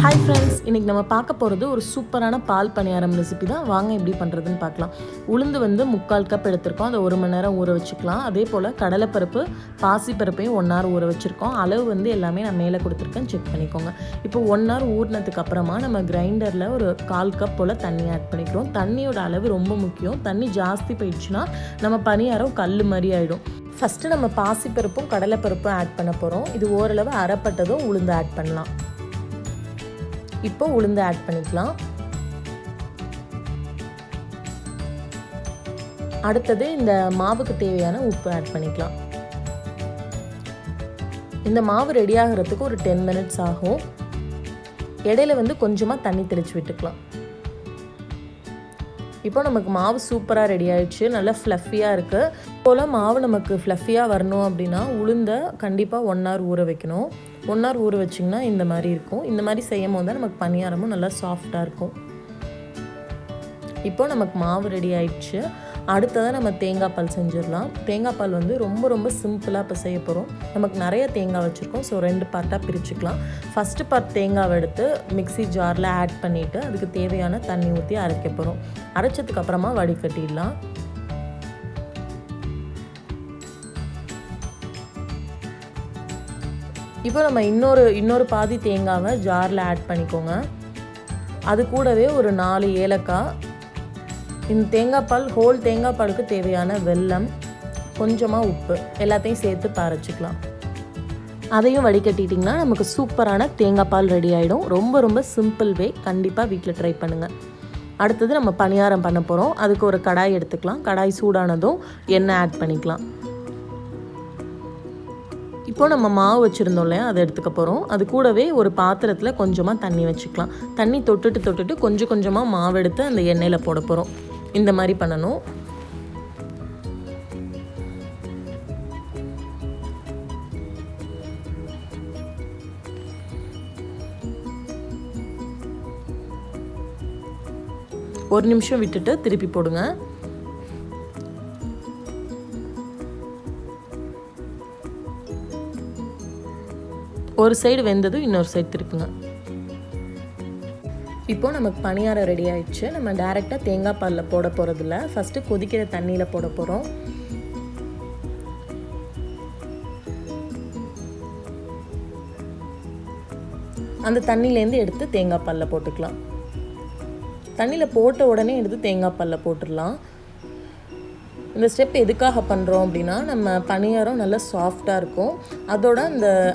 Hi friends, இன்னைக்கு நம்ம பார்க்க போறது ஒரு சூப்பரான பால் பணியாரம் ரெசிபி தான். வாங்க எப்படி பண்றதுன்னு பார்க்கலாம். உளுந்து வந்து 3/4 கப் எடுத்துர்க்கோம். அதை 1 மணி நேரம் ஊற வச்சுக்கலாம். அதே போல கடலைப்பருப்பு, பாசிப்பருப்பையும் 1 hour ஊற வச்சிருக்கோம். அளவு வந்து எல்லாமே நான் மேலே கொடுத்துருக்கேன், செக் பண்ணிக்கோங்க. இப்போ 1 hour ஊறினதுக்கு அப்புறமா நம்ம கிரைண்டரில் ஒரு 1/4 கப் போல் தண்ணி ஆட் பண்ணிக்கிறோம். தண்ணியோட அளவு ரொம்ப முக்கியம். தண்ணி ஜாஸ்தி போயிடுச்சுன்னா நம்ம பணியாரம் கல் மாதிரி ஆகிடும். ஃபஸ்ட்டு நம்ம பாசிப்பருப்பும் கடலைப்பருப்பும் ஆட் பண்ண போகிறோம். இது ஓரளவு அரைப்பட்டதும் உளுந்து ஆட் பண்ணலாம். இப்போ உளுந்து ஆட் பண்ணிக்கலாம். அடுத்தது இந்த மாவுக்கு தேவையான உப்பு ஆட் பண்ணிக்கலாம். இந்த மாவு ரெடி ஆகிறதுக்கு ஒரு 10 minutes ஆகும். இடையில வந்து கொஞ்சமாக தண்ணி தெளித்து விட்டுக்கலாம். இப்போ நமக்கு மாவு சூப்பராக ரெடி ஆயிடுச்சு. நல்லா ஃப்ளஃபியாக இருக்குது. போல் மாவு நமக்கு ஃப்ளஃபியாக வரணும் அப்படின்னா உளுந்தை கண்டிப்பாக 1 hour ஊற வைக்கணும். 1 hour ஊற வச்சிங்கன்னா இந்த மாதிரி இருக்கும். இந்த மாதிரி செய்யும் போது தான் நமக்கு பணியாரமும் நல்லா சாஃப்டாக இருக்கும். இப்போ நமக்கு மாவு ரெடி ஆயிடுச்சு. அடுத்ததாக நம்ம தேங்காய் பால் செஞ்சிடலாம். தேங்காய் பால் வந்து ரொம்ப சிம்பிளாக இப்போ செய்ய போகிறோம். நமக்கு நிறைய தேங்காய் வச்சுருக்கோம். ஸோ 2 பார்ட்டாக பிரிச்சுக்கலாம். ஃபஸ்ட்டு பார்ட் தேங்காவை எடுத்து மிக்ஸி ஜாரில் ஆட் பண்ணிவிட்டு அதுக்கு தேவையான தண்ணி ஊற்றி அரைக்க போகிறோம். அரைச்சதுக்கப்புறமா வடிகட்டிடலாம். இப்போ நம்ம இன்னொரு பாதி தேங்காவை ஜாரில் ஆட் பண்ணிக்கோங்க. அது கூடவே ஒரு 4 ஏலக்காய், இந்த தேங்காய் பால் ஹோல் தேங்காய் பாலுக்கு தேவையான வெல்லம், கொஞ்சமாக உப்பு எல்லாத்தையும் சேர்த்து அரைச்சிக்கலாம். அதையும் வடிகட்டிட்டிங்கன்னா நமக்கு சூப்பரான தேங்காய் பால் ரெடி ஆகிடும். ரொம்ப சிம்பிள் வே. கண்டிப்பாக வீட்டில் ட்ரை பண்ணுங்கள். அடுத்தது நம்ம பணியாரம் பண்ண போகிறோம். அதுக்கு ஒரு கடாய் எடுத்துக்கலாம். கடாய் சூடானதும் எண்ணெய் ஆட் பண்ணிக்கலாம். இப்போ நம்ம மாவு வச்சுருந்தோம் இல்லையா, அதை எடுத்துக்க போகிறோம். அது கூடவே ஒரு பாத்திரத்தில் கொஞ்சமாக தண்ணி வச்சுக்கலாம். தண்ணி தொட்டுட்டு கொஞ்சமாக மாவு எடுத்து அந்த எண்ணெயில் போட போகிறோம். இந்த மாதிரி பண்ணணும். ஒரு நிமிஷம் விட்டுட்டு திருப்பி போடுங்க. ஒரு சைடு வெந்ததும் இன்னொரு சைடு திருப்புங்க. இப்போ நமக்கு பணியாரம் ரெடி ஆயிடுச்சு. நம்ம டைரெக்டாக தேங்காய் பாலில் போட போகிறதில்ல. ஃபஸ்ட்டு கொதிக்கிற தண்ணியில் போட போகிறோம். அந்த தண்ணியிலேருந்து எடுத்து தேங்காய் பாலில் போட்டுக்கலாம். தண்ணியில் போட்ட உடனே எடுத்து தேங்காய் பாலில் போட்டுடலாம். இந்த ஸ்டெப் எதுக்காக பண்ணுறோம் அப்படின்னா நம்ம பணியாரம் நல்லா சாஃப்டாக இருக்கும். அதோட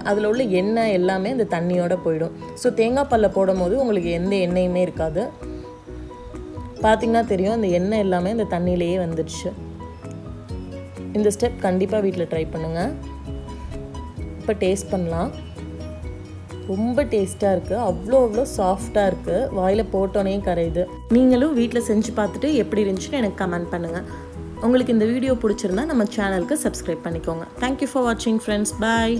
அதில் உள்ள எண்ணெய் எல்லாமே இந்த தண்ணியோடு போயிடும். ஸோ தேங்காய் பாலில் போடும் போது உங்களுக்கு எந்த எண்ணெயுமே இருக்காது. பார்த்திங்கன்னா தெரியும், அந்த எண்ணெய் எல்லாமே இந்த தண்ணியிலேயே வந்துடுச்சு. இந்த ஸ்டெப் கண்டிப்பாக வீட்டில் ட்ரை பண்ணுங்கள். இப்போ டேஸ்ட் பண்ணலாம். ரொம்ப டேஸ்ட்டாக இருக்குது. அவ்வளோ சாஃப்டாக இருக்குது. வாயில் போட்டோன்னே கரையுது. நீங்களும் வீட்டில் செஞ்சு பார்த்துட்டு எப்படி இருந்துச்சுன்னு எனக்கு கமெண்ட் பண்ணுங்கள். உங்களுக்கு இந்த வீடியோ பிடிச்சிருந்தா நம்ம சேனலுக்கு சப்ஸ்கிரைப் பண்ணிக்கோங்க. தேங்க்யூ ஃபார் வாட்சிங் ஃப்ரெண்ட்ஸ். பாய்.